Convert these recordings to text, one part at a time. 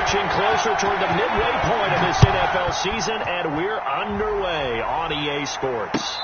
Inching closer toward the midway point of this NFL season, and we're underway on EA Sports.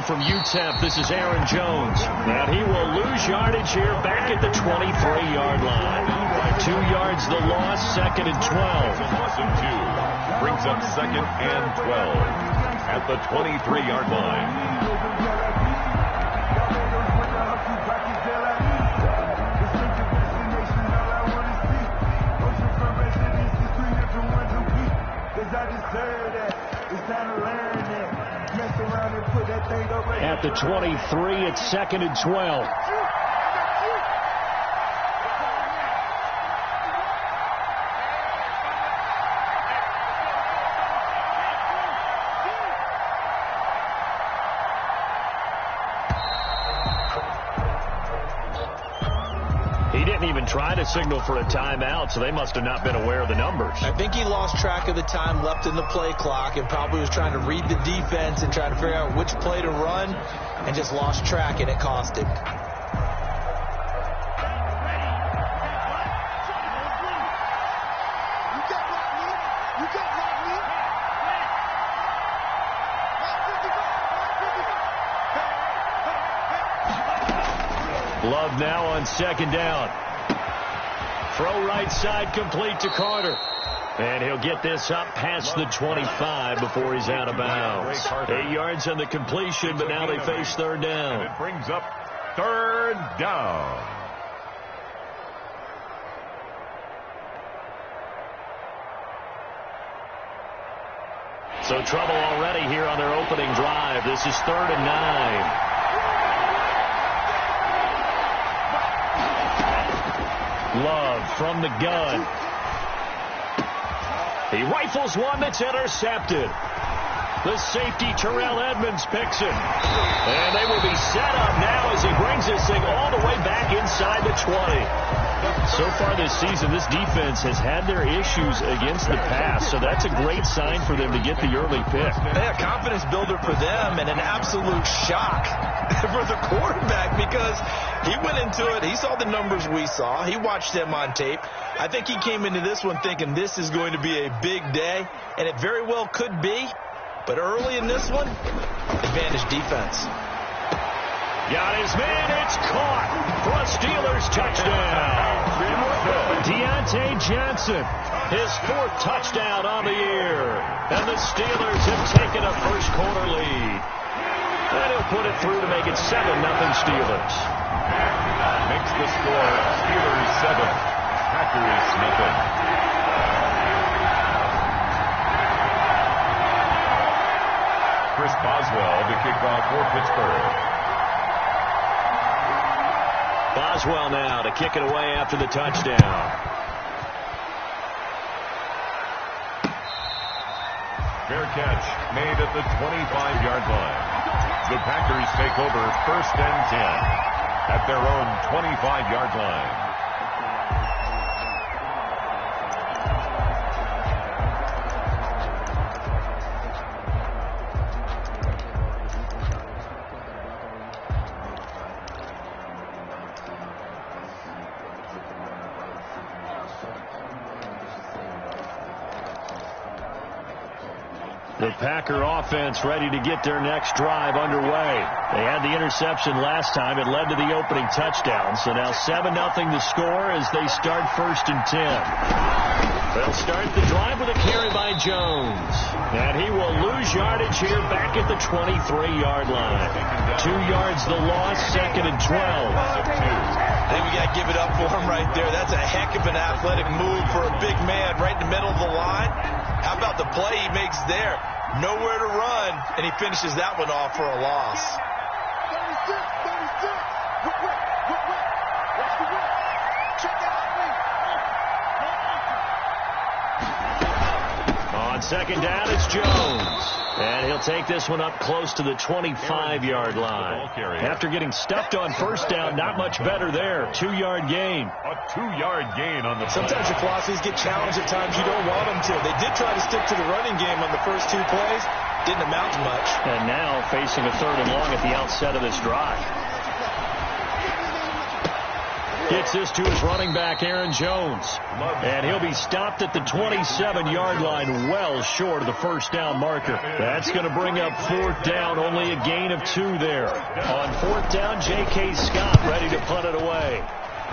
From UTEP, this is Aaron Jones. Now he will lose yardage here back at the 23-yard line. By 2 yards the loss, 2nd and 12. Loss of 2 brings up 2nd and 12 at the 23-yard line. At the 23, it's 2nd and 12. He didn't even try to signal for a timeout, so they must have not been aware of the numbers. I think he lost track of the time left in the play clock and probably was trying to read the defense and trying to figure out which play to run and just lost track, and it cost him. Love now on 2nd down. Throw right side complete to Carter. And he'll get this up past the 25 before he's out of bounds. 8 yards on the completion, but now they face 3rd down. And it brings up 3rd down. So trouble already here on their opening drive. This is 3rd and 9. Love from the gun. He rifles one that's intercepted. The safety, Terrell Edmonds, picks it. And they will be set up now as he brings this thing all the way back inside the 20. So far this season, this defense has had their issues against the pass, so that's a great sign for them to get the early pick. Yeah, confidence builder for them and an absolute shock for the quarterback because he went into it. He saw the numbers we saw. He watched them on tape. I think he came into this one thinking this is going to be a big day, and it very well could be. But early in this one, advantage defense. Got his man. It's caught for a Steelers touchdown. Deontay Johnson, his 4th touchdown on the year. And the Steelers have taken a first-quarter lead. And he'll put it through to make it 7-0 Steelers. Makes the score Steelers 7, Packers nothing. Chris Boswell to kick off for Pittsburgh. Boswell now to kick it away after the touchdown. Fair catch made at the 25-yard line. The Packers take over 1st and 10 at their own 25-yard line. The Packer offense ready to get their next drive underway. They had the interception last time. It led to the opening touchdown. So now 7-0 the score as they start 1st and 10. They'll start the drive with a carry by Jones. And he will lose yardage here back at the 23-yard line. 2 yards the loss, 2nd and 12. I think we got to give it up for him right there. That's a heck of an athletic move for a big man right in the middle of the line. How about the play he makes there? Nowhere to run, and he finishes that one off for a loss. On 2nd down, it's Jones. And he'll take this one up close to the 25-yard line. After getting stuffed on 1st down, not much better there. 2-yard gain. A 2-yard gain on the play. Sometimes your philosophies get challenged at times you don't want them to. They did try to stick to the running game on the first 2 plays. Didn't amount to much. And now facing a 3rd and long at the outset of this drive. Gets this to his running back, Aaron Jones. And he'll be stopped at the 27-yard line, well short of the 1st down marker. That's going to bring up 4th down, only a gain of 2 there. On 4th down, J.K. Scott ready to punt it away.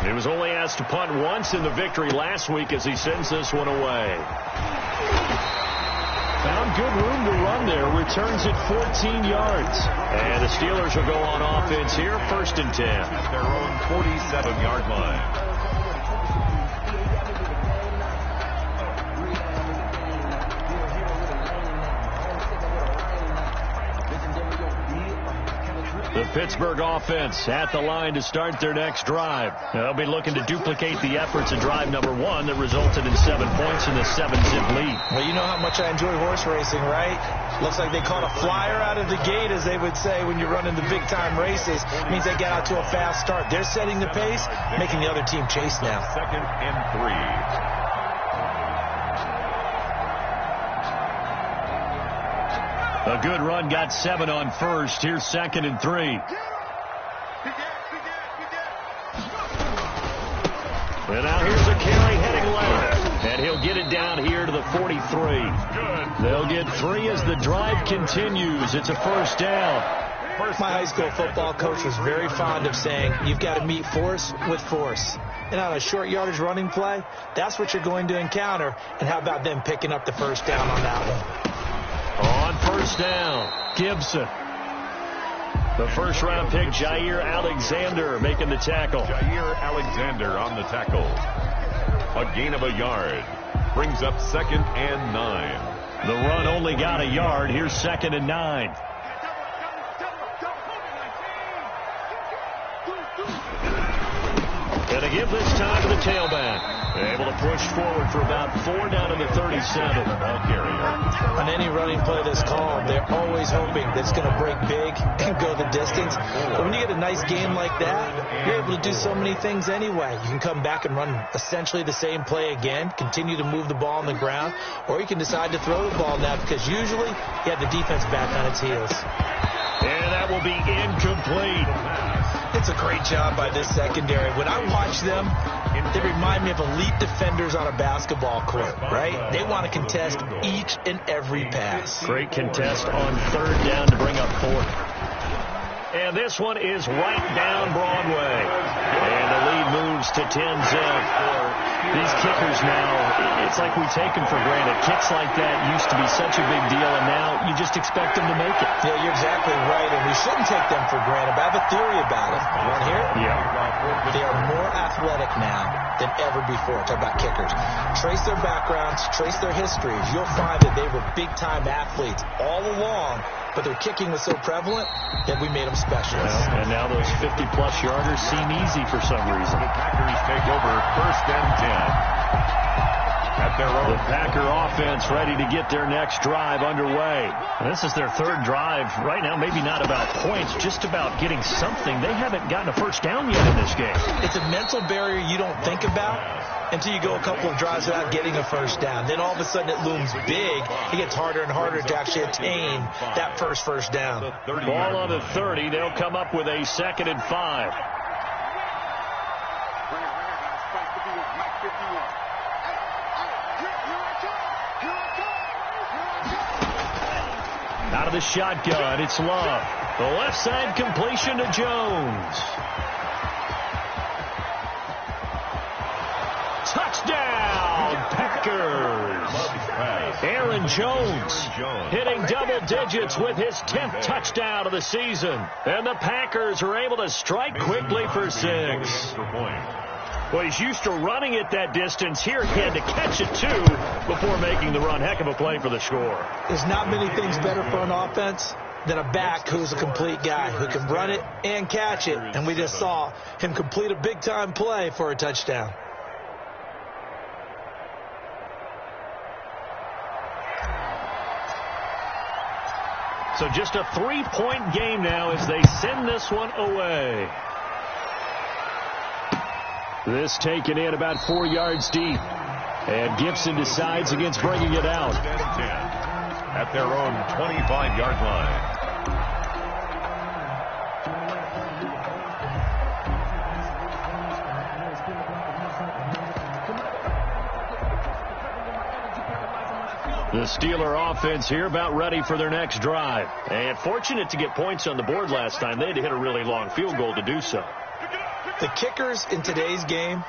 He was only asked to punt once in the victory last week as he sends this one away. Found good room to run there. Returns it 14 yards. And the Steelers will go on offense here, 1st and 10. At their own 47-yard line. The Pittsburgh offense at the line to start their next drive. They'll be looking to duplicate the efforts of drive number 1 that resulted in 7 points in the 7-zip lead. Well, you know how much I enjoy horse racing, right? Looks like they caught a flyer out of the gate, as they would say when you're running the big-time races. It means they get out to a fast start. They're setting the pace, making the other team chase now. 2nd and 3. A good run, got 7 on 1st. Here's 2nd and 3. And now here's a carry heading left. And he'll get it down here to the 43. They'll get 3 as the drive continues. It's a 1st down. My high school football coach was very fond of saying, you've got to meet force with force. And on a short yardage running play, that's what you're going to encounter. And how about them picking up the 1st down on that one? On 1st down, Gibson. The 1st-round pick, Jair Alexander, making the tackle. Jair Alexander on the tackle. A gain of a yard. Brings up 2nd and 9. The run only got a yard. Here's 2nd and 9. And a give this time to the tailback. Able to push forward for about 4 down to the 37. Ball carrier. On any running play that's called, they're always hoping that it's going to break big and go the distance. But when you get a nice game like that, you're able to do so many things anyway. You can come back and run essentially the same play again, continue to move the ball on the ground, or you can decide to throw the ball now because usually you have the defense back on its heels. And that will be incomplete. It's a great job by this secondary. When I watch them, they remind me of elite defenders on a basketball court, right? They want to contest each and every pass. Great contest on 3rd down to bring up 4th. And this one is right down Broadway. And the lead moves to 10-zip. These kickers now, it's like we take them for granted. Kicks like that used to be such a big deal, and now you just expect them to make it. Yeah, you're exactly right, and we shouldn't take them for granted. But I have a theory about it. You want to hear it? Yeah. They are more athletic now than ever before. Talk about kickers. Trace their backgrounds, trace their histories. You'll find that they were big-time athletes all along, but their kicking was so prevalent that we made them specialists. Well, and now those 50-plus yarders seem easy for some reason. The Packers take over 1st and 10. At their own. The Packer offense ready to get their next drive underway. And this is their 3rd drive. Right now, maybe not about points, just about getting something. They haven't gotten a 1st down yet in this game. It's a mental barrier you don't think about until you go a couple of drives without getting a 1st down. Then all of a sudden it looms big. It gets harder and harder to actually attain that first down. Ball on the 30. They'll come up with a 2nd and 5. Out of the shotgun, it's Love. The left side completion to Jones. Touchdown, Packers. Aaron Jones hitting double digits with his 10th touchdown of the season. And the Packers are able to strike quickly for 6. Well, he's used to running it that distance. Here he had to catch it, too, before making the run. Heck of a play for the score. There's not many things better for an offense than a back who's a complete guy who can run it and catch it. And we just saw him complete a big-time play for a touchdown. So just a 3-point game now as they send this one away. This taken in about 4 yards deep. And Gibson decides against bringing it out. At their own 25-yard line. The Steeler offense here about ready for their next drive. And fortunate to get points on the board last time. They had to hit a really long field goal to do so. The kickers in today's game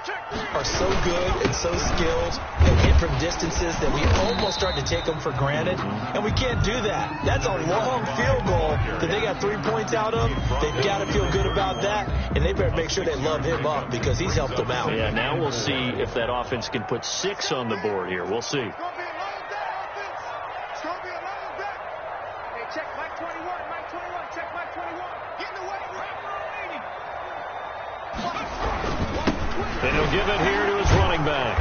are so good and so skilled and hit from distances that we almost start to take them for granted, and we can't do that. That's a long field goal that they got 3 points out of. They've got to feel good about that, and they better make sure they love him up because he's helped them out. Yeah, now we'll see if that offense can put 6 on the board here. We'll see. Check Mike 21, Mike 21, check Mike 21. Get in the way, And he'll give it here to his running back.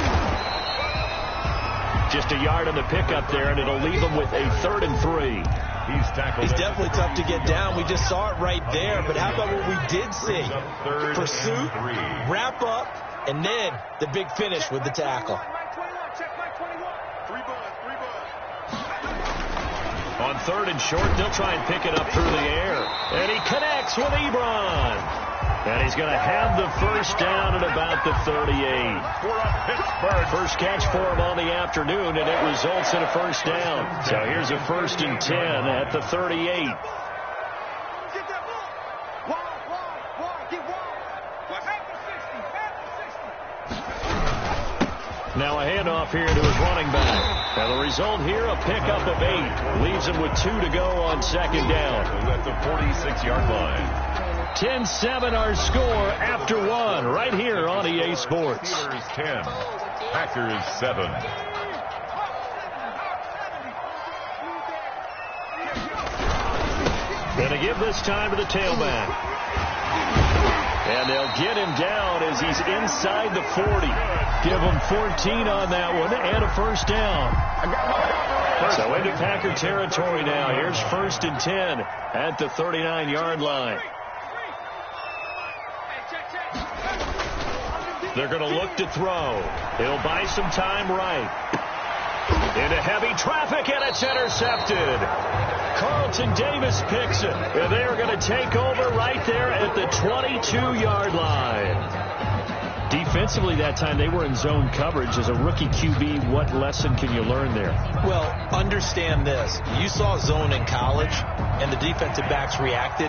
Just a yard on the pickup there, and it'll leave him with a 3rd and 3. He's definitely tough to get down. We just saw it right there, but how about what we did see? Pursuit, wrap up, and then the big finish with the tackle. Mike 21, check Mike 21. 3 buds. On 3rd and short, they'll try and pick it up through the air. And he connects with Ebron. And he's going to have the first down at about the 38. First catch for him on the afternoon, and it results in a first down. So here's a 1st and 10 at the 38. Now a handoff here to his running back. And the result here, a pickup of 8. Leaves him with 2 to go on 2nd down. At the 46-yard line. 10-7 our score after 1 right here on EA Sports. Steelers 10, Packers 7. Going to give this time to the tailback. And they'll get him down as he's inside the 40. Give him 14 on that one and a first down. So into Packer territory now. Here's 1st and 10 at the 39-yard line. They're going to look to throw. He'll buy some time right. Into heavy traffic, and it's intercepted. Carlton Davis picks it. And they are going to take over right there at the 22-yard line. Defensively that time, they were in zone coverage. As a rookie QB, what lesson can you learn there? Well, understand this. You saw zone in college, and the defensive backs reacted,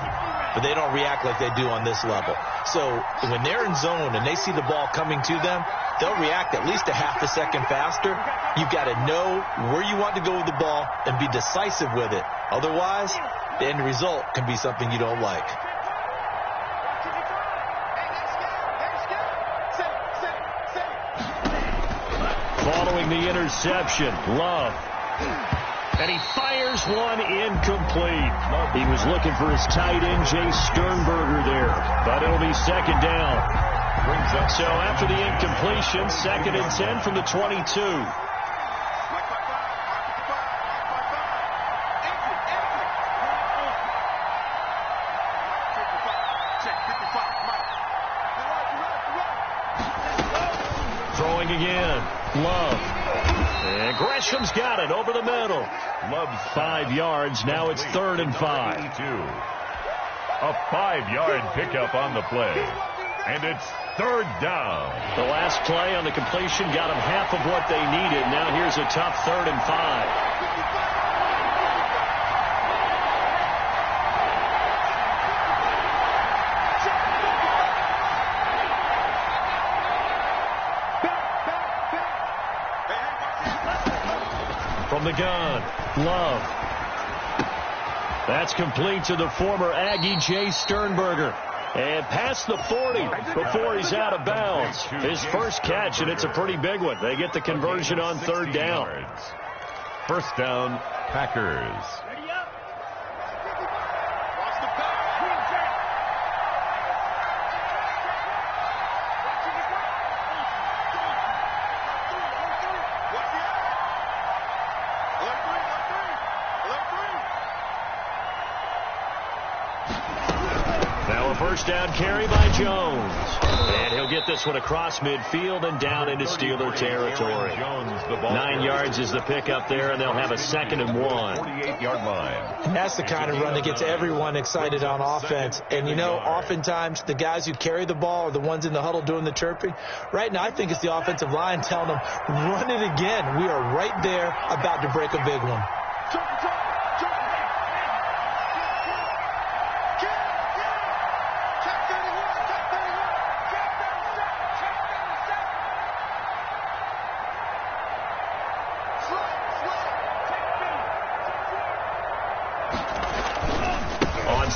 but they don't react like they do on this level. So when they're in zone and they see the ball coming to them, they'll react at least a half a second faster. You've got to know where you want to go with the ball and be decisive with it. Otherwise, the end result can be something you don't like. Following the interception, Love. And he fires one incomplete. He was looking for his tight end, Jay Sternberger there. But it'll be 2nd down. So after the incompletion, 2nd and 10 from the 22. Throwing again. Love. And Gresham's got it over the middle. Love's 5 yards. Now it's 3rd and 5. A 5-yard pickup on the play. And it's 3rd down. The last play on the completion got them half of what they needed. Now here's a tough 3rd and 5. the gun. Love. That's complete to the former Aggie Jay Sternberger. And past the 40 before he's out of bounds. His first catch, and it's a pretty big one. They get the conversion on third down. First down, Packers. First down carry by Jones. And he'll get this one across midfield and down into Steeler territory. 9 yards is the pickup there, and they'll have a 2nd and 1. 48-yard line. And that's the kind of run that gets everyone excited on offense. And, you know, oftentimes the guys who carry the ball are the ones in the huddle doing the chirping. Right now, I think it's the offensive line telling them, run it again. We are right there about to break a big one.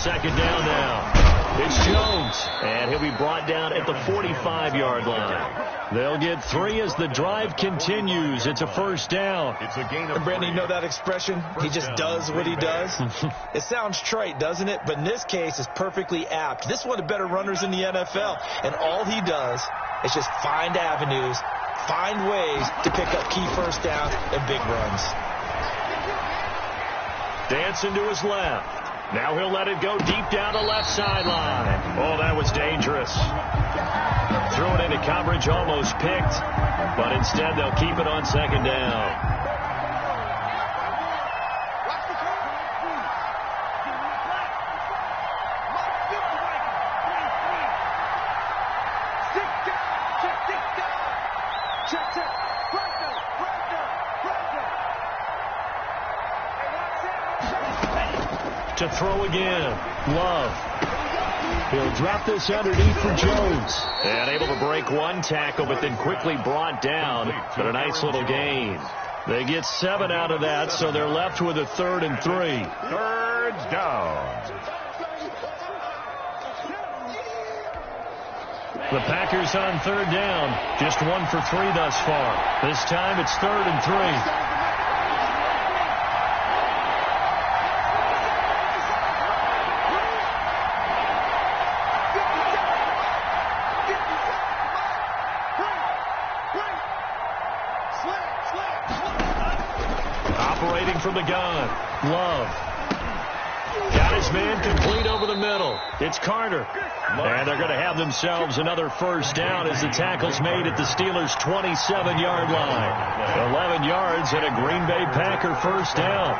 Second down now. It's Jones, and he'll be brought down at the 45-yard line. They'll get 3 as the drive continues. It's a first down. It's a gain of 3. Brandon, you know that expression? He just does what he does. It sounds trite, doesn't it? But in this case, it's perfectly apt. This is one of the better runners in the NFL, and all he does is just find avenues, find ways to pick up key first downs and big runs. Dancing to his left. Now he'll let it go deep down the left sideline. Oh, that was dangerous. Threw it into coverage, almost picked, but instead they'll keep it on second down. To throw again. Love. He'll drop this underneath for Jones. And able to break one tackle, but then quickly brought down. But a nice little gain. They get 7 out of that, so they're left with a 3rd and 3. Third down. The Packers on 3rd down. Just 1 for 3 thus far. This time it's 3rd and 3. From the gun. Love. Got his man complete over the middle. It's Carter. And they're going to have themselves another first down as the tackle's made at the Steelers' 27-yard line. 11 yards and a Green Bay Packer first down.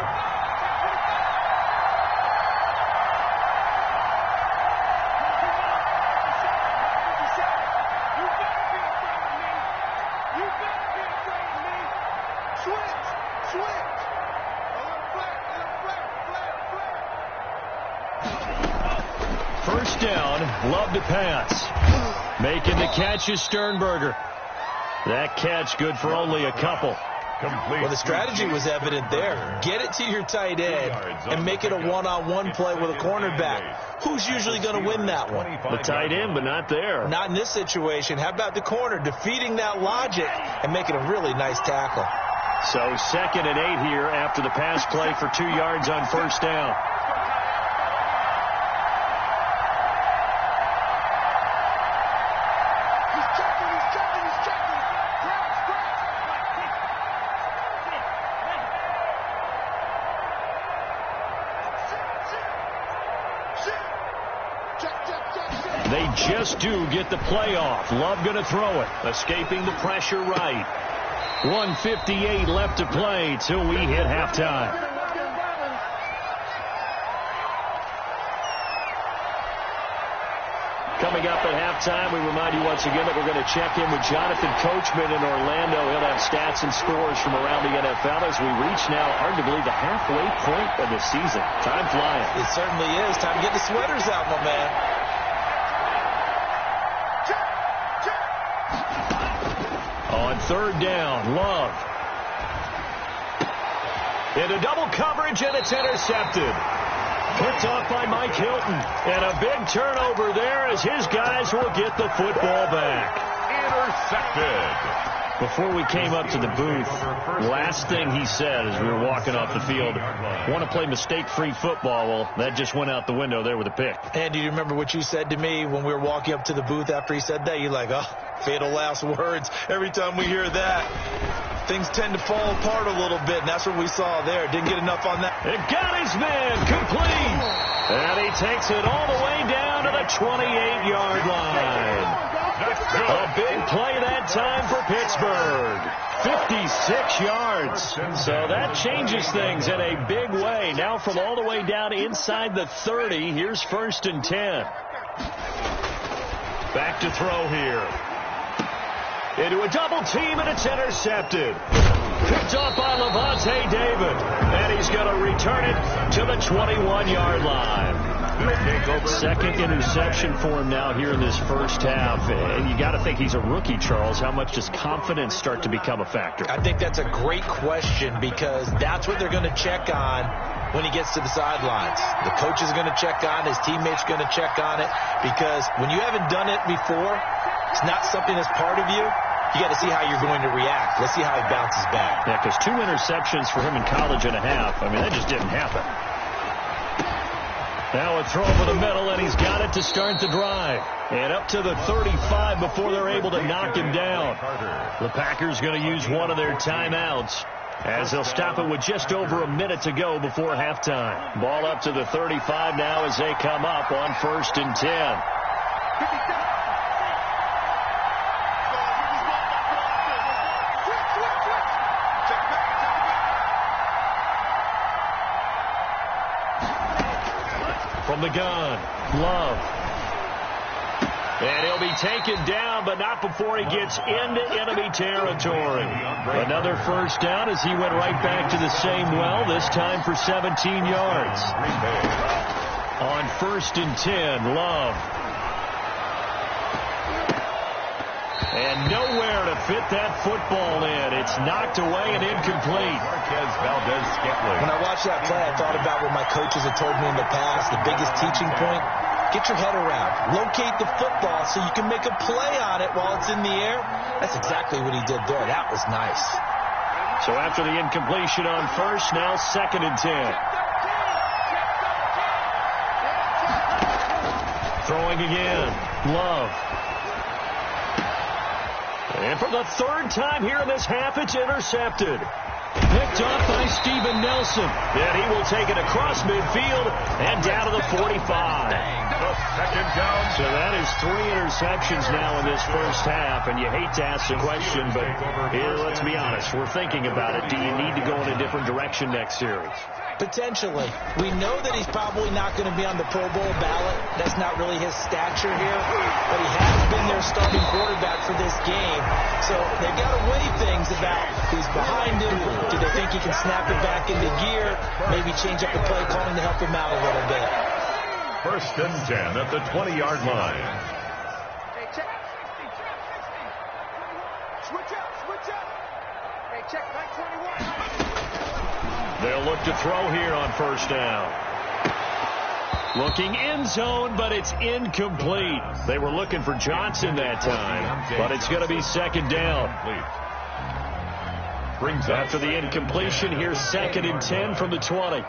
First down, Love to pass. Making the catch is Sternberger. That catch good for only a couple. Well, the strategy was evident there. Get it to your tight end and make it a one-on-one play with a cornerback. Who's usually going to win that one? The tight end, but not there. Not in this situation. How about the corner defeating that logic and making a really nice tackle? So 2nd and 8 here after the pass play for 2 yards on first down. They just do get the play off. Love going to throw it. Escaping the pressure right. 1:58 left to play till we hit halftime. Coming up at halftime, we remind you once again that we're going to check in with Jonathan Coachman in Orlando. He'll have stats and scores from around the NFL as we reach now arguably the halfway point of the season. Time flying. It certainly is. Time to get the sweaters out, my man. On third down, Love. Into double coverage, and it's intercepted. Picked off by Mike Hilton. And a big turnover there as his guys will get the football back. Intercepted. Before we came up to the booth, last thing he said as we were walking off the field, want to play mistake-free football. Well, that just went out the window there with a pick. And do you remember what you said to me when we were walking up to the booth after he said that? You're like, oh, fatal last words. Every time we hear that, things tend to fall apart a little bit, and that's what we saw there. Didn't get enough on that. It got his man complete. And he takes it all the way down to the 28-yard line. A big play that time for Pittsburgh. 56 yards. So that changes things in a big way. Now from all the way down inside the 30, here's 1st and 10. Back to throw here. Into a double team, and it's intercepted. Picked off by Levante David. And he's going to return it to the 21-yard line. Second interception for him now here in this first half. And you got to think he's a rookie, Charles. How much does confidence start to become a factor? I think that's a great question because that's what they're going to check on when he gets to the sidelines. The coach is going to check on, his teammates are going to check on it, because when you haven't done it before, it's not something that's part of you. You got to see how you're going to react. Let's see how he bounces back. Yeah, because 2 interceptions for him in college and a half. I mean, that just didn't happen. Now a throw over the middle, and he's got it to start the drive. And up to the 35 before they're able to knock him down. The Packers going to use one of their timeouts as they'll stop it with just over a minute to go before halftime. Ball up to the 35 now as they come up on 1st and 10. From the gun, Love. And he'll be taken down, but not before he gets into enemy territory. Another first down as he went right back to the same well, this time for 17 yards. On 1st and 10, Love. And nowhere to fit that football in. It's knocked away and incomplete. When I watched that play, I thought about what my coaches had told me in the past. The biggest teaching point, get your head around. Locate the football so you can make a play on it while it's in the air. That's exactly what he did there. That was nice. So after the incompletion on 1st, now 2nd and 10. Throwing again, Love. And for the 3rd time here in this half, it's intercepted. Picked off by Steven Nelson. And he will take it across midfield and down to the 45. Second down. So that is 3 interceptions now in this first half. And you hate to ask the question, but here, let's be honest. We're thinking about it. Do you need to go in a different direction next series? Potentially. We know that he's probably not going to be on the Pro Bowl ballot. That's not really his stature here. But he has been their starting quarterback for this game. So they've got to weigh things about who's behind him. Do they think he can snap it back into gear? Maybe change up the play calling to help him out a little bit. 1st and 10 at the 20-yard line. Hey, check. Switch up. Hey, check, back 21. They'll look to throw here on 1st down. Looking end zone, but it's incomplete. They were looking for Johnson that time, but it's going to be 2nd down. Brings after the incompletion, here's 2nd and 10 from the 20.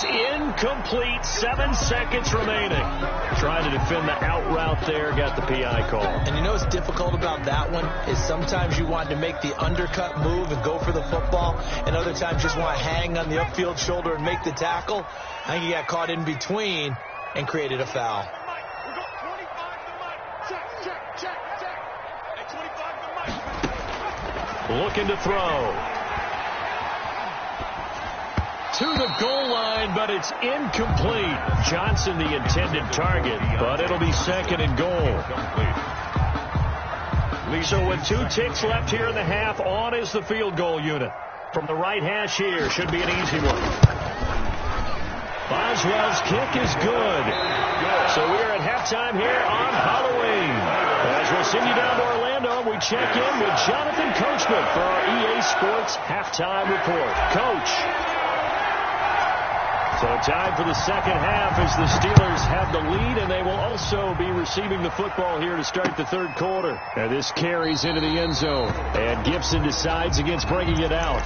Incomplete, 7 seconds remaining. Trying to defend the out route there, got the PI call. And you know what's difficult about that one is sometimes you want to make the undercut move and go for the football, and other times you just want to hang on the upfield shoulder and make the tackle. I think he got caught in between and created a foul. Looking to throw. To the goal line, but it's incomplete. Johnson the intended target, but it'll be 2nd and goal. So with 2 ticks left here in the half, on is the field goal unit. From the right hash here, should be an easy one. Boswell's kick is good. So we're at halftime here on Halloween. As we'll send you down to Orlando, we check in with Jonathan Coachman for our EA Sports Halftime Report. Coach. So time for the second half as the Steelers have the lead, and they will also be receiving the football here to start the third quarter. And this carries into the end zone, and Gibson decides against bringing it out.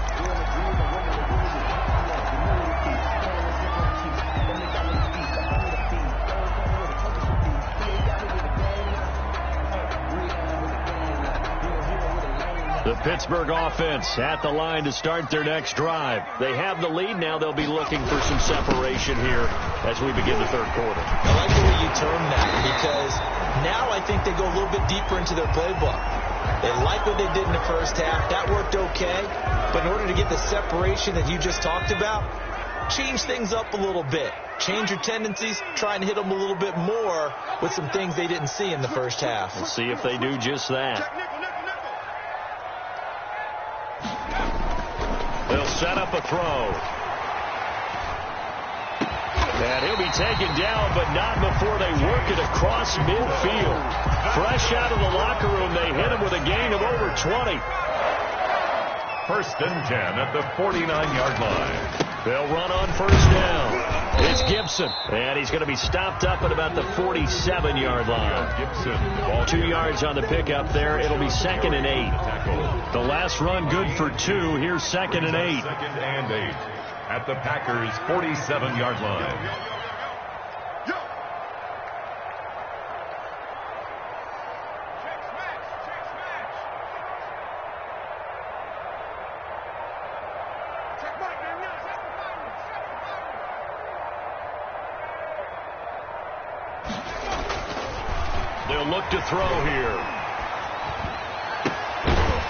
The Pittsburgh offense at the line to start their next drive. They have the lead. Now they'll be looking for some separation here as we begin the third quarter. I like the way you term that, because now I think they go a little bit deeper into their playbook. They like what they did in the first half. That worked okay. But in order to get the separation that you just talked about, change things up a little bit. Change your tendencies. Try and hit them a little bit more with some things they didn't see in the first half. We'll see if they do just that. They'll set up a throw. And he'll be taken down, but not before they work it across midfield. Fresh out of the locker room, they hit him with a gain of over 20. 1st and 10 at the 49-yard line. They'll run on first down. It's Gibson, and he's going to be stopped up at about the 47-yard line. Gibson. 2 yards on the pickup there. It'll be 2nd and 8. The last run good for 2. Here's 2nd and 8. 2nd and 8 at the Packers' 47-yard line. They'll look to throw here.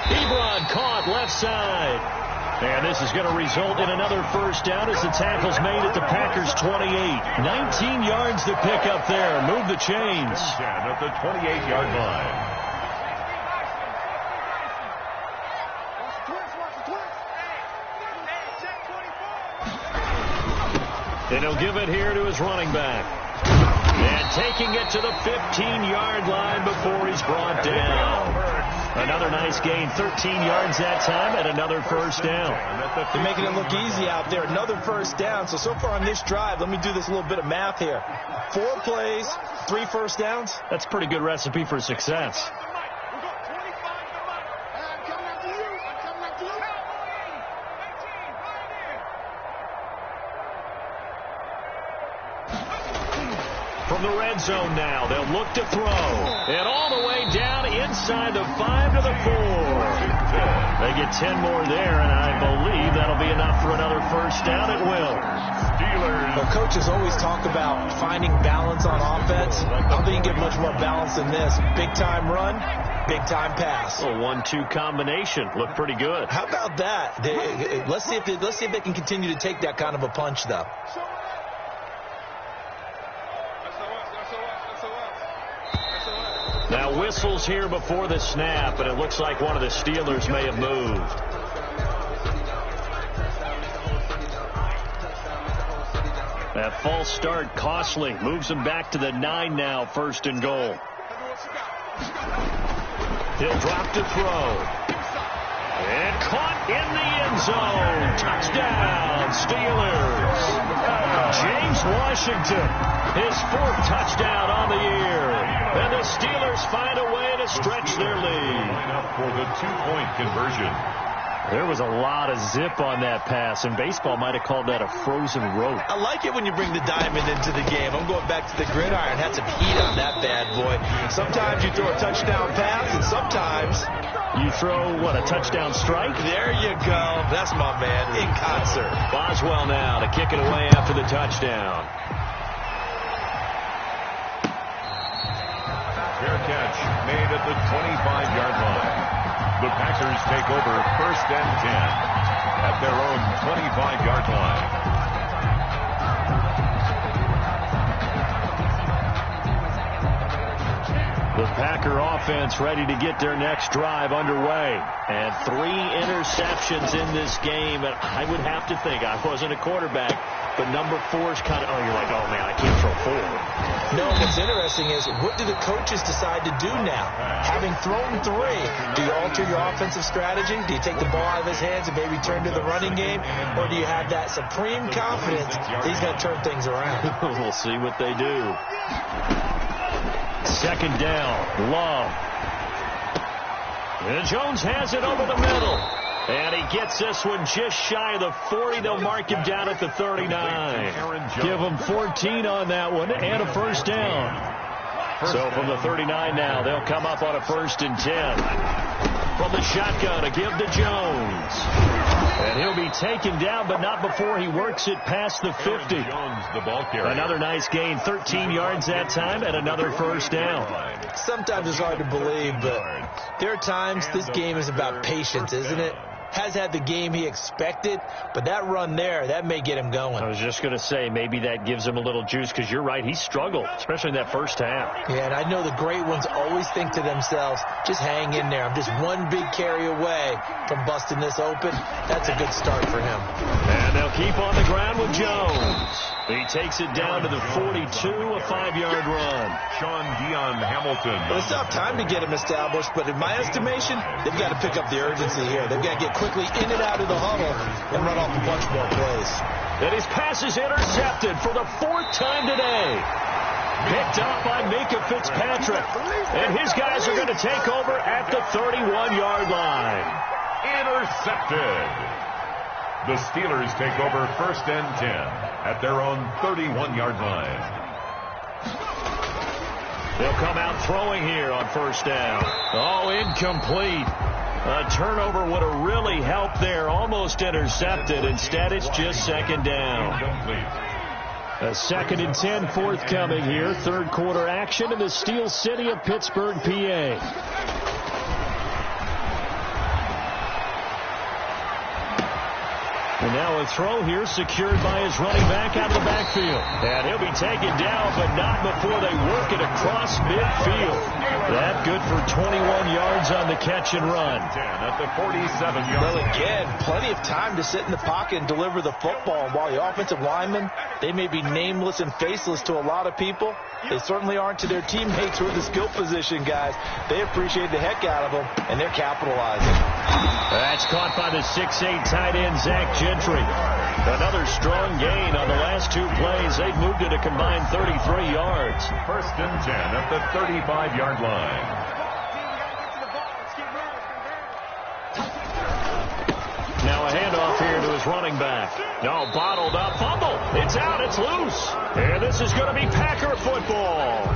Ebron caught left side. And this is going to result in another first down as the tackle's made at the Packers' 28. 19 yards to pick up there. Move the chains. At the 28-yard line. And he'll give it here to his running back. And taking it to the 15-yard line before he's brought down. Another nice gain, 13 yards that time, and another first down. They're making it look easy out there. Another first down. So far on this drive, let me do this little bit of math here. 4 plays, 3 first downs. That's a pretty good recipe for success. From the red zone now, they'll look to throw. And all the way down inside the 5 to the 4. They get 10 more there, and I believe that'll be enough for another first down. It will. Steelers. Well, coaches always talk about finding balance on offense. I don't think you get much more balance than this. Big-time run, big-time pass. A 1-2 combination. Looked pretty good. How about that? Let's see if they can continue to take that kind of a punch, though. Now whistles here before the snap, and it looks like one of the Steelers may have moved. That false start costly. Moves him back to the 9 now, 1st and goal. He'll drop to throw. And caught in the end zone. Touchdown, Steelers. James Washington, his 4th touchdown on the year. And the Steelers find a way to stretch their lead. For the 2-point conversion. There was a lot of zip on that pass, and baseball might have called that a frozen rope. I like it when you bring the diamond into the game. I'm going back to the gridiron. Had some heat on that bad boy. Sometimes you throw a touchdown pass, and sometimes you throw, what, a touchdown strike? There you go. That's my man in concert. Boswell now to kick it away after the touchdown. Fair catch made at the 25-yard line. The Packers take over 1st and 10 at their own 25-yard line. The Packer offense ready to get their next drive underway. And 3 interceptions in this game. And I would have to think, I wasn't a quarterback, but number 4 is kind of, you're like, oh, man, I can't throw 4. No, what's interesting is, what do the coaches decide to do now? Having thrown 3, do you alter your offensive strategy? Do you take the ball out of his hands and maybe turn to the running game? Or do you have that supreme confidence that he's going to turn things around? We'll see what they do. Second down, Love. And Jones has it over the middle. And he gets this one just shy of the 40. They'll mark him down at the 39. Give him 14 on that one and a first down. So from the 39 now, they'll come up on a 1st and 10. From the shotgun, a give to Jones. And he'll be taken down, but not before he works it past the 50. Another nice gain, 13 yards that time, and another first down. Sometimes it's hard to believe, but there are times this game is about patience, isn't it? Has had the game he expected, but that run there, that may get him going. I was just going to say, maybe that gives him a little juice, because you're right, he struggled, especially in that first half. Yeah, and I know the great ones always think to themselves, just hang in there. I'm just one big carry away from busting this open. That's a good start for him. And they'll keep on the ground with Jones. He takes it down to the 42, a 5-yard run. Sean Dion Hamilton. Well, it's not time to get him established, but in my estimation, they've got to pick up the urgency here. They've got to get quickly in and out of the huddle and run off a bunch more plays. And his pass is intercepted for the 4th time today. Picked up by Minka Fitzpatrick. And his guys are going to take over at the 31-yard line. Intercepted. The Steelers take over 1st and 10 at their own 31-yard line. They'll come out throwing here on 1st down. Oh, incomplete. A turnover would have really helped there. Almost intercepted. Instead, it's just 2nd down. A 2nd and 10 forthcoming here. 3rd quarter action in the Steel City of Pittsburgh, PA. And now a throw here secured by his running back out of the backfield. And he'll be taken down, but not before they work it across midfield. That good for 21 yards on the catch and run. At the 47-yard Well, again, plenty of time to sit in the pocket and deliver the football. And while the offensive linemen, they may be nameless and faceless to a lot of people, they certainly aren't to their teammates who are the skill position guys. They appreciate the heck out of them, and they're capitalizing. That's caught by the 6'8" tight end, Zach Gentry. Another strong gain on the last 2 plays. They've moved it a combined 33 yards. 1st and 10 at the 35-yard line. Now a handoff here to his running back. No, bottled up, fumble. It's out, it's loose. And this is going to be Packer football.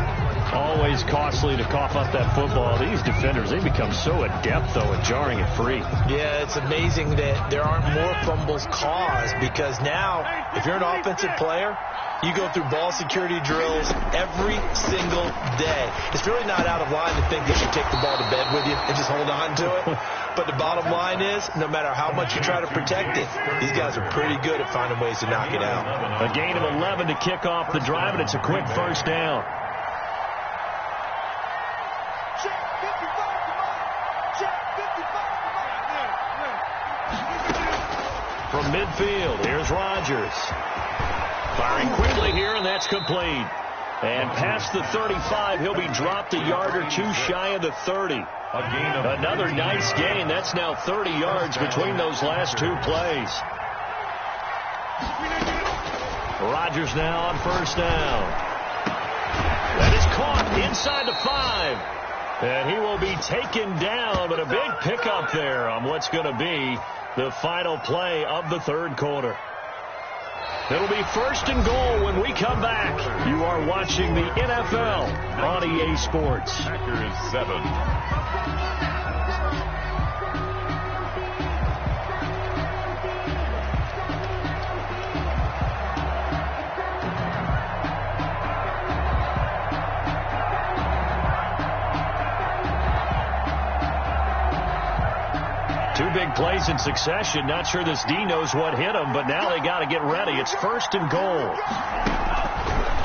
Always costly to cough up that football. These defenders, they become so adept, though, at jarring it free. Yeah, it's amazing that there aren't more fumbles caused, because now, if you're an offensive player, you go through ball security drills every single day. It's really not out of line to think that you take the ball to bed with you and just hold on to it. But the bottom line is, no matter how much you try to protect it, these guys are pretty good at finding ways to knock it out. A gain of 11 to kick off the drive, and it's a quick 1st down. From midfield, here's Rodgers. Firing quickly here, and that's complete. And past the 35, he'll be dropped a yard or 2 shy of the 30. Another nice gain. That's now 30 yards between those last 2 plays. Rodgers now on 1st down. That is caught inside the 5. And he will be taken down, but a big pickup there on what's going to be the final play of the 3rd quarter. It'll be 1st and goal when we come back. You are watching the NFL on EA Sports. Packers 7. Two big plays in succession. Not sure this D knows what hit him, but now they got to get ready. It's 1st and goal.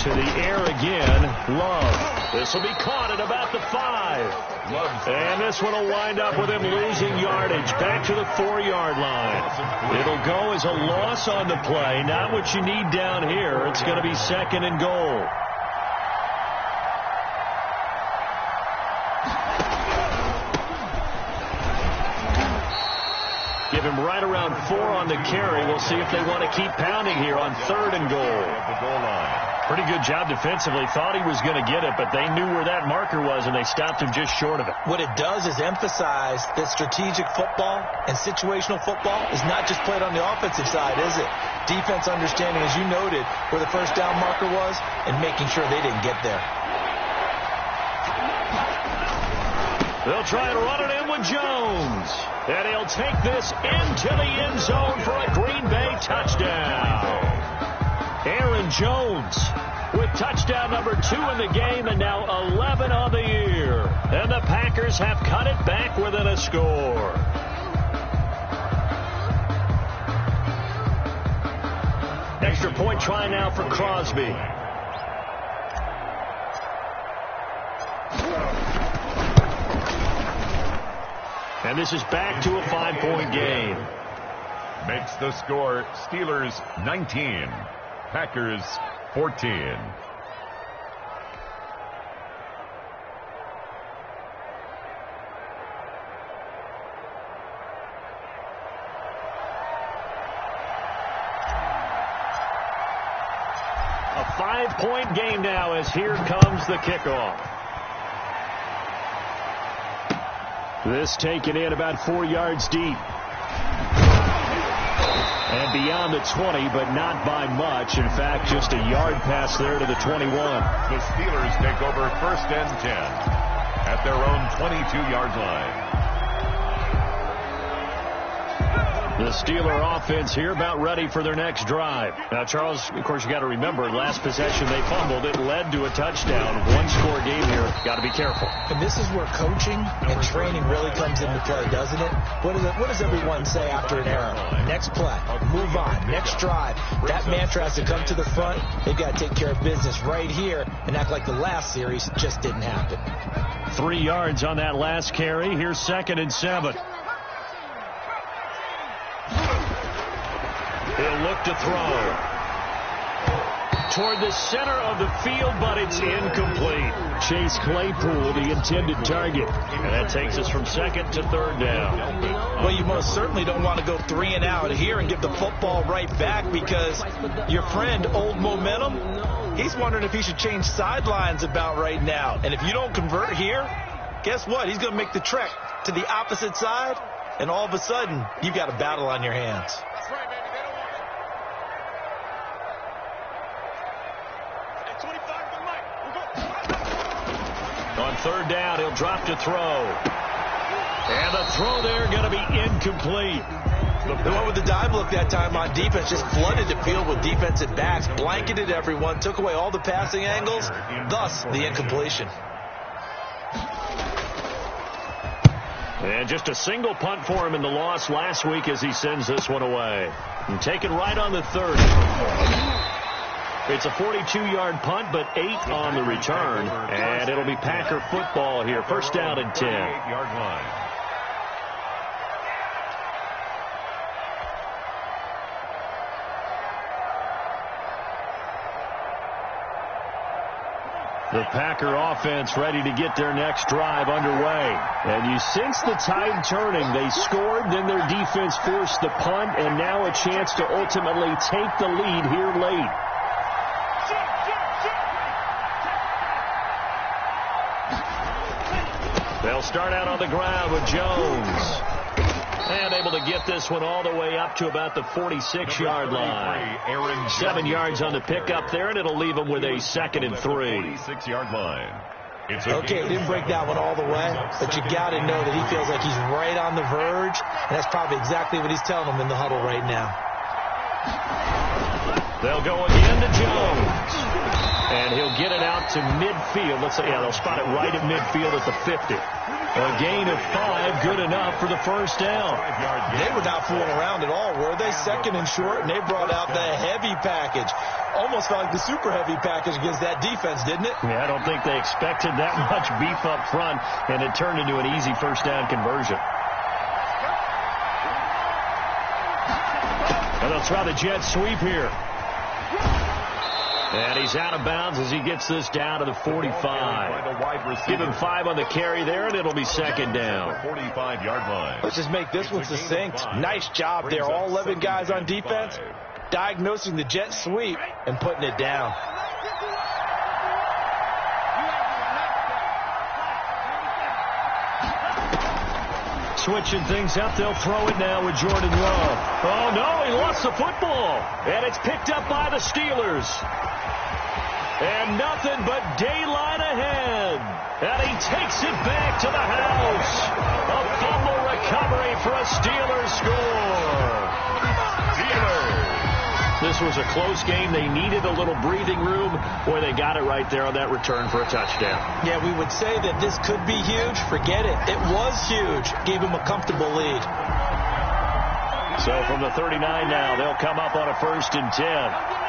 To the air again, Love. This will be caught at about the 5. And this one will wind up with him losing yardage back to the 4-yard line. It'll go as a loss on the play. Not what you need down here. It's going to be 2nd and goal. Give him right around 4 on the carry. We'll see if they want to keep pounding here on 3rd and goal. Pretty good job defensively. Thought he was going to get it, but they knew where that marker was, and they stopped him just short of it. What it does is emphasize that strategic football and situational football is not just played on the offensive side, is it? Defense understanding, as you noted, where the first down marker was and making sure they didn't get there. They'll try and run it in with Jones. And he'll take this into the end zone for a Green Bay touchdown. Aaron Jones with touchdown number 2 in the game and now 11 on the year. And the Packers have cut it back within a score. Extra point try now for Crosby. And this is back to a 5-point game. Makes the score Steelers 19, Packers 14. A 5-point game now as here comes the kickoff. This taken in about 4 yards deep. And beyond the 20, but not by much. In fact, just a yard pass there to the 21. The Steelers take over 1st and 10 at their own 22-yard line. The Steeler offense here about ready for their next drive. Now, Charles, of course, you got to remember, last possession they fumbled. It led to a touchdown. 1-score game here. Got to be careful. And this is where coaching and training really comes into play, doesn't it? What does everyone say after an error? Next play, move on, next drive. That mantra has to come to the front. They've got to take care of business right here and act like the last series just didn't happen. 3 yards on that last carry. Here's 2nd and 7. He'll look to throw. Toward the center of the field, but it's incomplete. Chase Claypool, the intended target. And that takes us from 2nd to 3rd down. Well, you most certainly don't want to go 3 and out here and give the football right back because your friend, Old Momentum, he's wondering if he should change sidelines about right now. And if you don't convert here, guess what? He's going to make the trek to the opposite side, and all of a sudden, you've got a battle on your hands. On 3rd down, he'll drop to throw. And the throw there going to be incomplete. The one with the dive look that time on defense just flooded the field with defensive backs, blanketed everyone, took away all the passing angles, thus the incompletion. And just a single punt for him in the loss last week as he sends this one away. And taken right on the 30. It's a 42-yard punt, but 8 on the return. And it'll be Packer football here. 1st down and 10. 8-yard line. The Packer offense ready to get their next drive underway. And you sense the tide turning. They scored, then their defense forced the punt, and now a chance to ultimately take the lead here late. They'll start out on the ground with Jones. And able to get this one all the way up to about the 46-yard line. 7 yards on the pickup there, and it'll leave them with a 2nd and 3. 46-yard line. Okay, he didn't break that one all the way, but you got to know that he feels like he's right on the verge, and that's probably exactly what he's telling them in the huddle right now. They'll go again to Jones. And he'll get it out to midfield. Let's say, yeah, they'll spot it right at midfield at the 50. A gain of 5, good enough for the first down. They were not fooling around at all, were they? Second and short, and they brought out the heavy package. Almost felt like the super heavy package against that defense, didn't it? Yeah, I don't think they expected that much beef up front, and it turned into an easy first down conversion. And they'll try the jet sweep here. And he's out of bounds as he gets this down to the 45. Give him 5 on the carry there, and it'll be second down. 45-yard line. Let's just make this one succinct. Nice job there. All 11 guys on defense diagnosing the jet sweep and putting it down. Switching things up, they'll throw it now with Jordan Love. Oh, no, he lost the football. And it's picked up by the Steelers. And nothing but daylight ahead. And he takes it back to the house. A fumble recovery for a Steelers score. Steelers. This was a close game. They needed a little breathing room. Boy, they got it right there on that return for a touchdown. Yeah, we would say that this could be huge. Forget it. It was huge. Gave him a comfortable lead. So from the 39 now, they'll come up on a 1st and 10.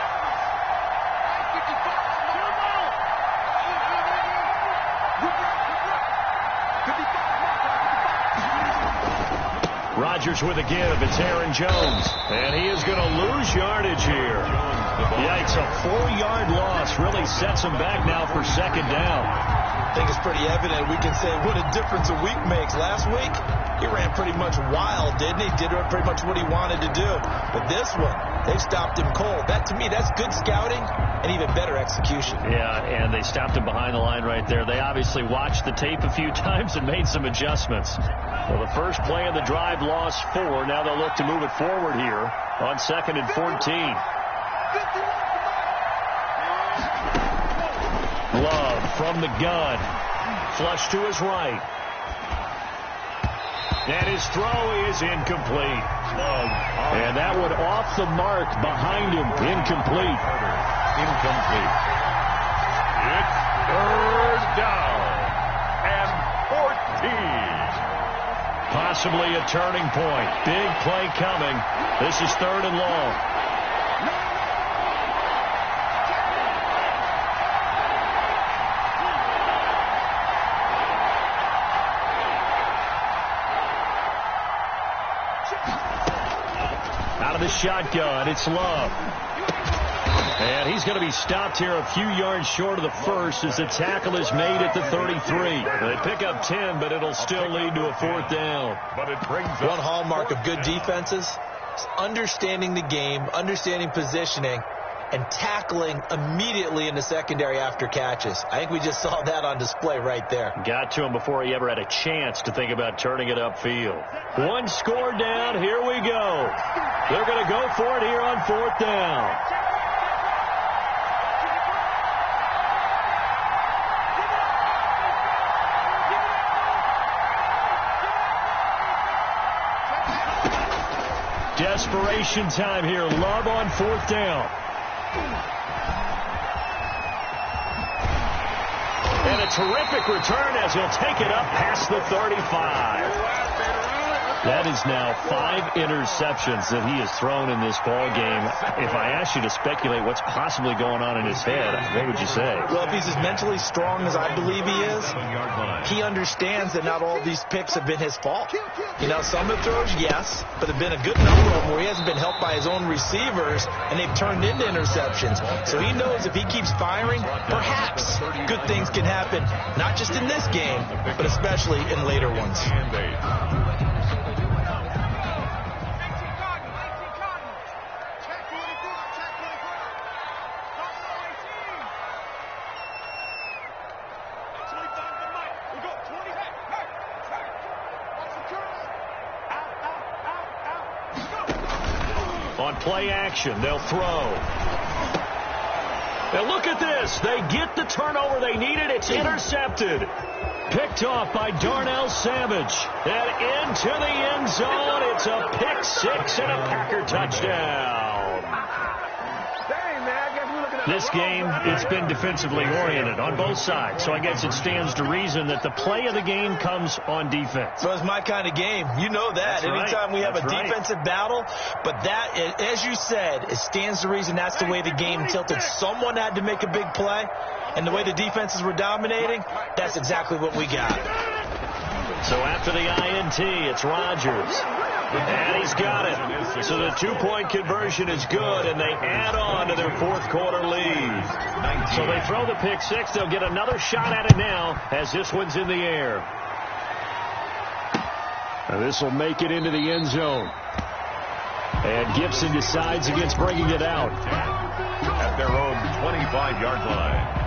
Rodgers with a give. It's Aaron Jones. And he is going to lose yardage here. Yikes, a 4-yard loss really sets him back now for second down. I think it's pretty evident. We can say what a difference a week makes. Last week, he ran pretty much wild, didn't he? Did pretty much what he wanted to do. But this one, they stopped him cold. That, to me, that's good scouting and even better execution. Yeah, and they stopped him behind the line right there. They obviously watched the tape a few times and made some adjustments. Well, the first play of the drive lost 4. Now they'll look to move it forward here on 2nd and 14. Love from the gun. Flush to his right. And his throw is incomplete. And that one off the mark behind him. Incomplete. Incomplete. It's 3rd down and 14. Possibly a turning point. Big play coming. This is 3rd and long. Out of the shotgun, it's Love. And he's going to be stopped here a few yards short of the first as the tackle is made at the 33. They pick up 10, but it'll still lead to a 4th down. But it brings one hallmark of good defenses is understanding the game, understanding positioning, and tackling immediately in the secondary after catches. I think we just saw that on display right there. Got to him before he ever had a chance to think about turning it upfield. 1 score down. Here we go. They're going to go for it here on 4th down. Desperation time here. Love on 4th down. And a terrific return as he'll take it up past the 35. That is now 5 interceptions that he has thrown in this ball game. If I asked you to speculate what's possibly going on in his head, what would you say? Well, if he's as mentally strong as I believe he is, he understands that not all these picks have been his fault. You know, some of the throws, yes, but there have been a good number of them where he hasn't been helped by his own receivers, and they've turned into interceptions. So he knows if he keeps firing, perhaps good things can happen, not just in this game, but especially in later ones. On play action, they'll throw. Now look at this. They get the turnover they needed. It's intercepted. Picked off by Darnell Savage. And into the end zone. It's a pick 6 and a Packer touchdown. Dang, man, I guess we're looking This game, it's been defensively oriented on both sides, so I guess it stands to reason that the play of the game comes on defense. Well, it's my kind of game. You know that. That's Anytime right. we have That's a defensive battle, but that, as you said, it stands to reason that's the way the game tilted. Someone had to make a big play, and the way the defenses were dominating, that's exactly what we got. So after the INT, it's Rodgers. And he's got it. So the two-point conversion is good, and they add on to their fourth-quarter lead. So they throw the pick six. They'll get another shot at it now as this one's in the air. And this will make it into the end zone. And Gibson decides against bringing it out. At their own 25-yard line.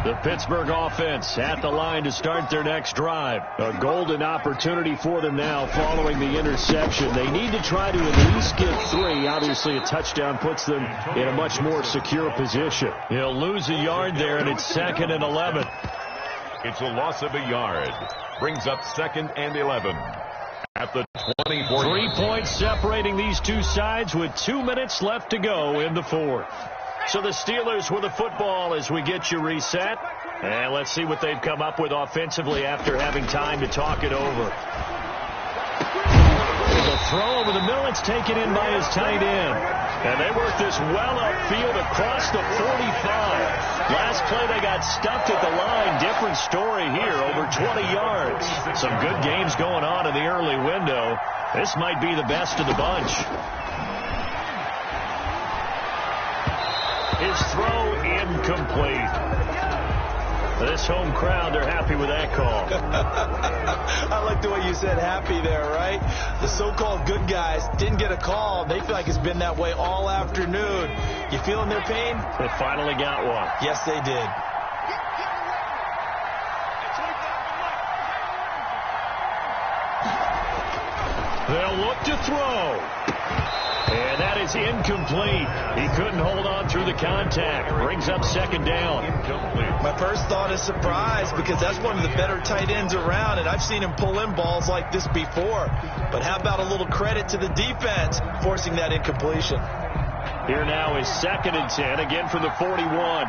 The Pittsburgh offense at the line to start their next drive. A golden opportunity for them now following the interception. They need to try to at least get 3. Obviously, a touchdown puts them in a much more secure position. He'll lose a yard there, and it's 2nd and 11. It's a loss of a yard. Brings up 2nd and 11. At the 24. 3 points separating these two sides with 2 minutes left to go in the fourth. So the Steelers with the football as we get you reset. And let's see what they've come up with offensively after having time to talk it over. The throw over the middle. It's taken in by his tight end. And they work this well upfield across the 45. Last play they got stuffed at the line. Different story here, over 20 yards. Some good games going on in the early window. This might be the best of the bunch. His throw incomplete. This home crowd, they're happy with that call. I like the way you said happy there, right? The so-called good guys didn't get a call. They feel like it's been that way all afternoon. You feeling their pain? They finally got one. Yes, they did. They'll look to throw. And that is incomplete. He couldn't hold on through the contact. Brings up 2nd down. My first thought is surprise, because that's one of the better tight ends around, and I've seen him pull in balls like this before. But how about a little credit to the defense forcing that incompletion? Here now is 2nd and 10, again from the 41.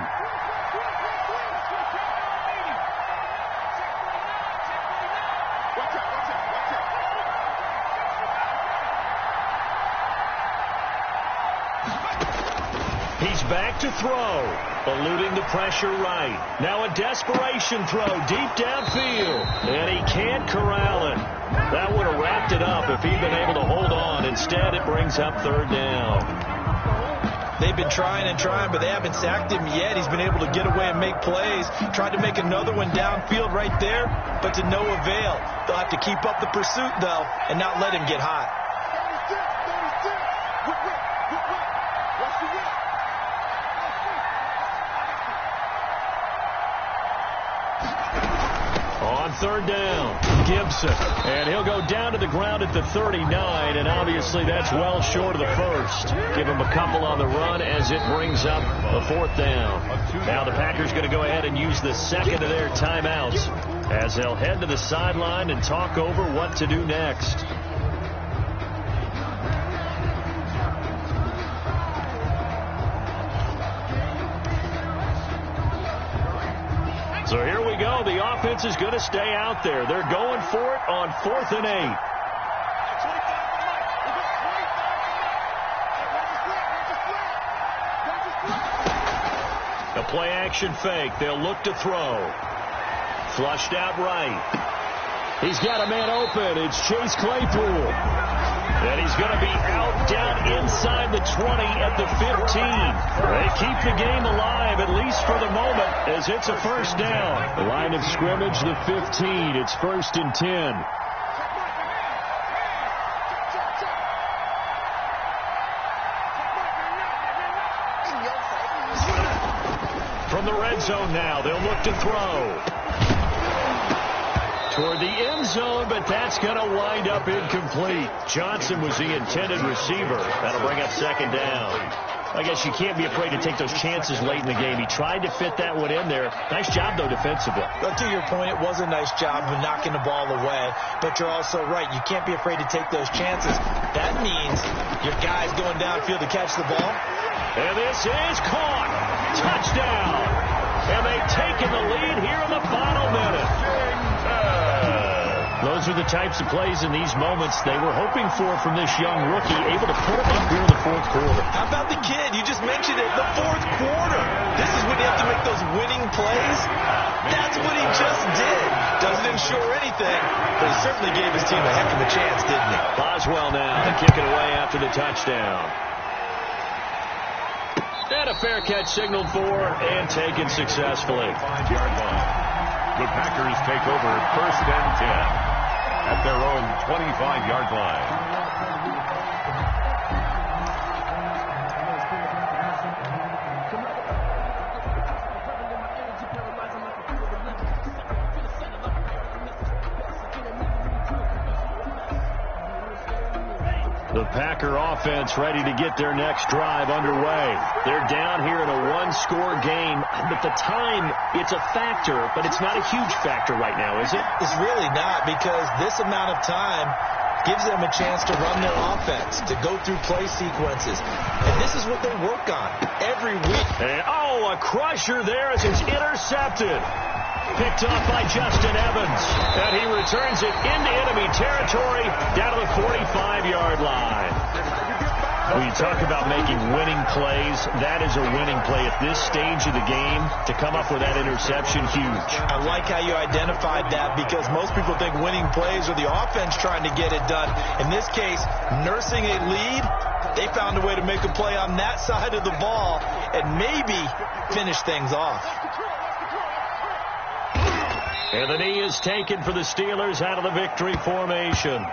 He's back to throw, eluding the pressure right. Now a desperation throw deep downfield, and he can't corral it. That would have wrapped it up if he'd been able to hold on. Instead, it brings up 3rd down. They've been trying and trying, but they haven't sacked him yet. He's been able to get away and make plays. Tried to make another one downfield right there, but to no avail. They'll have to keep up the pursuit, though, and not let him get hot. On 3rd down, Gibson. And he'll go down to the ground at the 39, and obviously that's well short of the first. Give him a couple on the run as it brings up a 4th down. Now the Packers going to go ahead and use the 2nd of their timeouts as they'll head to the sideline and talk over what to do next. So here we go. The offense is going to stay out there. They're going for it on 4th and 8. A play-action fake. They'll look to throw. Flushed out right. He's got a man open. It's Chase Claypool. And he's going to be out down inside the 20 at the 15. They keep the game alive, at least for the moment, as it's a 1st down. The line of scrimmage, the 15. It's 1st and 10. From the red zone now, they'll look to throw. Toward the end zone, but that's going to wind up incomplete. Johnson was the intended receiver. That'll bring up 2nd down. I guess you can't be afraid to take those chances late in the game. He tried to fit that one in there. Nice job, though, defensively. But to your point, it was a nice job of knocking the ball away. But you're also right. You can't be afraid to take those chances. That means your guy's going downfield to catch the ball. And this is caught. Touchdown. And they've taken the lead here in the final minute. Those are the types of plays in these moments they were hoping for from this young rookie, able to put him up here in the fourth quarter. How about the kid? You just mentioned it, the fourth quarter. This is when you have to make those winning plays. That's what he just did. Doesn't ensure anything, but he certainly gave his team a heck of a chance, didn't he? Boswell now to kick it away after the touchdown. And a fair catch signaled for and taken successfully. 5-yard line. The Packers take over 1st and 10 at their own 25-yard line. The Packer offense ready to get their next drive underway. They're down here in a one-score game, but the time, it's a factor, but it's not a huge factor right now, is it? It's really not, because this amount of time gives them a chance to run their offense, to go through play sequences. And this is what they work on every week. And, a crusher there as it's intercepted. Picked off by Justin Evans. And he returns it into enemy territory down to the 45-yard line. When you talk about making winning plays, that is a winning play at this stage of the game. To come up with that interception, huge. I like how you identified that, because most people think winning plays are the offense trying to get it done. In this case, nursing a lead, they found a way to make a play on that side of the ball and maybe finish things off. And the knee is taken for the Steelers out of the victory formation.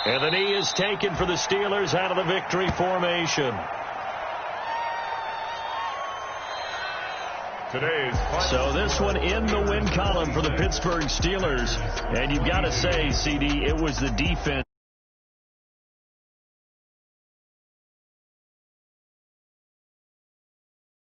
And the knee is taken for the Steelers out of the victory formation. So this one in the win column for the Pittsburgh Steelers. And you've got to say, CD, it was the defense.